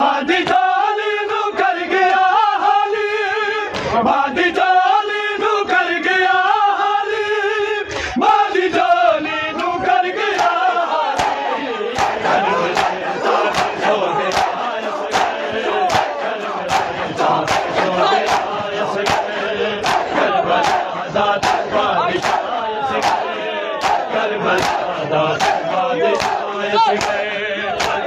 बादी जाली नू कर गया हाली, बादी जाली नू कर गया हाली, बादी जाली नू कर गया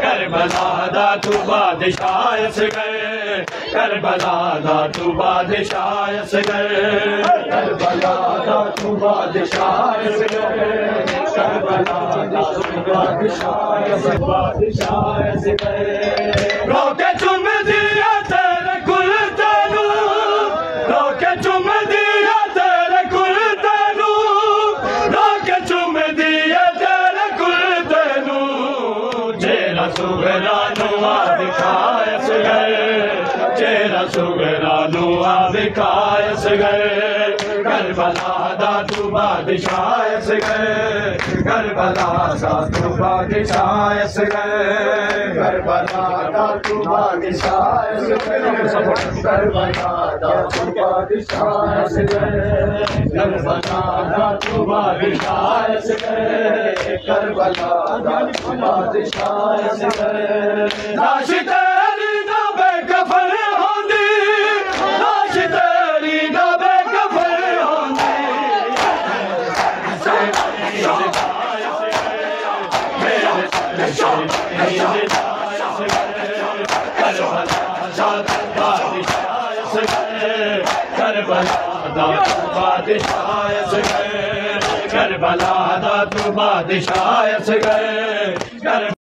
करबला दा तू बादशाह से गए, करबला दा तू बादशाह से गए, करबला दा तू बादशाह से गए, करबला दा तू बादशाह से गए। रोके चुम दिया तेरे कुल तेनू, रोके चुम दिया तेरे कुल तेनू, रोके चुम दिया तेरे कुल तेनू, चेहरा सुगरानू दिखायस गए, चेहरा सुगरानू दिखायस गए। करबला दा तू बादशाह से गए, करबला दा तू बादशाह से गए, करबला दा तू बादशाह से गए, करबला दा तू बादशाह से गए, करबला दा तू बादशाह से गए, करबला दा तू बादशाह से गए। लाश तेरी ना बेकफन होंदी, लाश तेरी ना बेकफन होंदी, करबला दा तू बादशाह से गए, करबला दा तू बादशाह से गए।